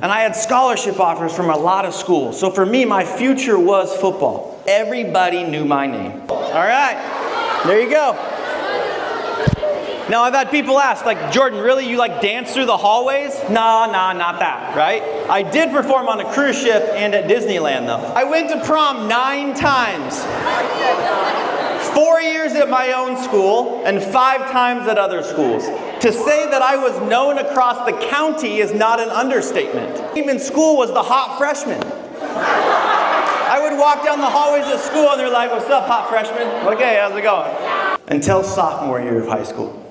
And I had scholarship offers from a lot of schools. So for me, my future was football. Everybody knew my name. All right, there you go. Now I've had people ask, like, Jordan, really, you like dance through the hallways? Nah, not that, right? I did perform on a cruise ship and at Disneyland though. I went to prom 9 times. 4 years at my own school and 5 times at other schools. To say that I was known across the county is not an understatement. Even school was the hot freshman. I would walk down the hallways of school and they're like, what's up, hot freshman? Okay, how's it going? Until sophomore year of high school.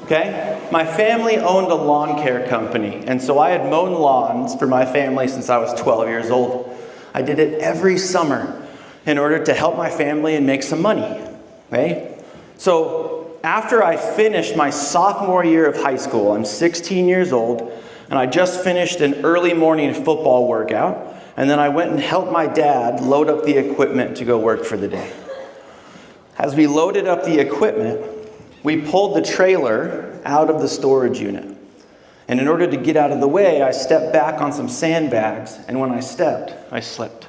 Okay? My family owned a lawn care company, and so I had mown lawns for my family since I was 12 years old. I did it every summer in order to help my family and make some money. Okay? So after I finished my sophomore year of high school, I'm 16 years old, and I just finished an early morning football workout, and then I went and helped my dad load up the equipment to go work for the day. As we loaded up the equipment, we pulled the trailer out of the storage unit. And in order to get out of the way, I stepped back on some sandbags, and when I stepped, I slipped.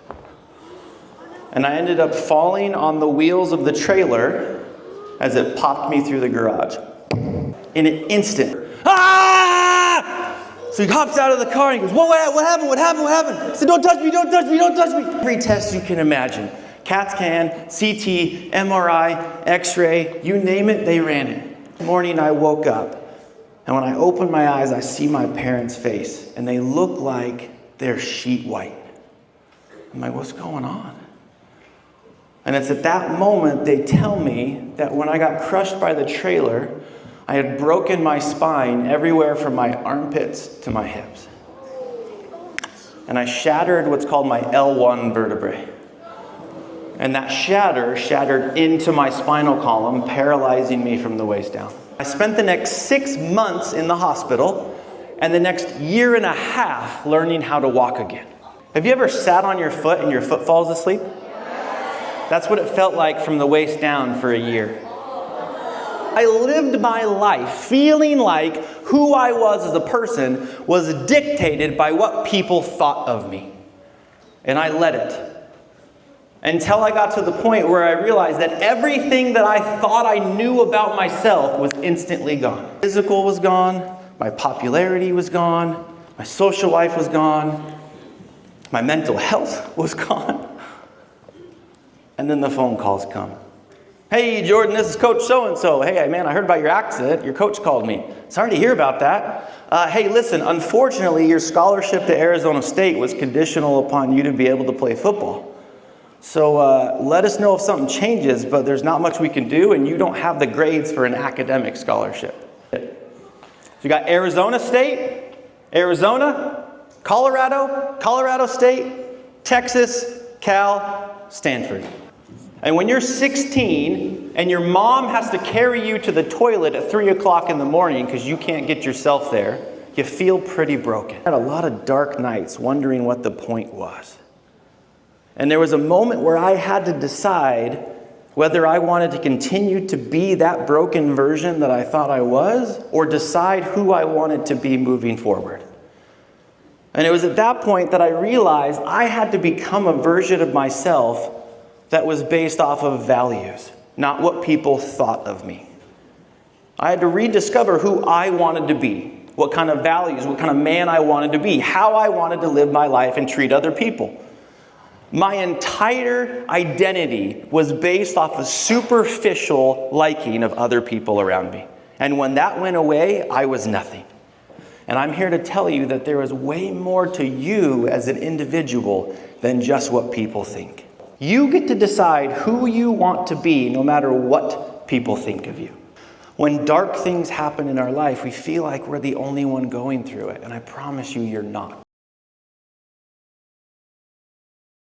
And I ended up falling on the wheels of the trailer as it popped me through the garage. In an instant, ah! So he hops out of the car and he goes, what happened? I said, don't touch me. Every test you can imagine. CAT scan, CT, MRI, X-ray, you name it, they ran it. One morning I woke up, and when I opened my eyes, I see my parents' face, and they look like they're sheet white. I'm like, what's going on? And it's at that moment they tell me that when I got crushed by the trailer, I had broken my spine everywhere from my armpits to my hips. And I shattered what's called my L1 vertebrae. And that shattered into my spinal column, paralyzing me from the waist down. I spent the next 6 months in the hospital and the next 1.5 years learning how to walk again. Have you ever sat on your foot and your foot falls asleep? That's what it felt like from the waist down for a year. I lived my life feeling like who I was as a person was dictated by what people thought of me. And I let it. Until I got to the point where I realized that everything that I thought I knew about myself was instantly gone. Physical was gone, my popularity was gone, my social life was gone, my mental health was gone. And then the phone calls come. Hey, Jordan, this is Coach so-and-so. Hey, man, I heard about your accident. Your coach called me. Sorry to hear about that. Hey, listen, unfortunately, your scholarship to Arizona State was conditional upon you to be able to play football. So let us know if something changes, but there's not much we can do, and you don't have the grades for an academic scholarship. So you got Arizona State, Arizona, Colorado State, Texas, Cal, Stanford. And when you're 16 and your mom has to carry you to the toilet at 3 o'clock in the morning because you can't get yourself there, you feel pretty broken. I had a lot of dark nights wondering what the point was. And there was a moment where I had to decide whether I wanted to continue to be that broken version that I thought I was, or decide who I wanted to be moving forward. And it was at that point that I realized I had to become a version of myself that was based off of values, not what people thought of me. I had to rediscover who I wanted to be, what kind of values, what kind of man I wanted to be, how I wanted to live my life and treat other people. My entire identity was based off of superficial liking of other people around me. And when that went away, I was nothing. And I'm here to tell you that there is way more to you as an individual than just what people think. You get to decide who you want to be no matter what people think of you. When dark things happen in our life, we feel like we're the only one going through it. And I promise you, you're not.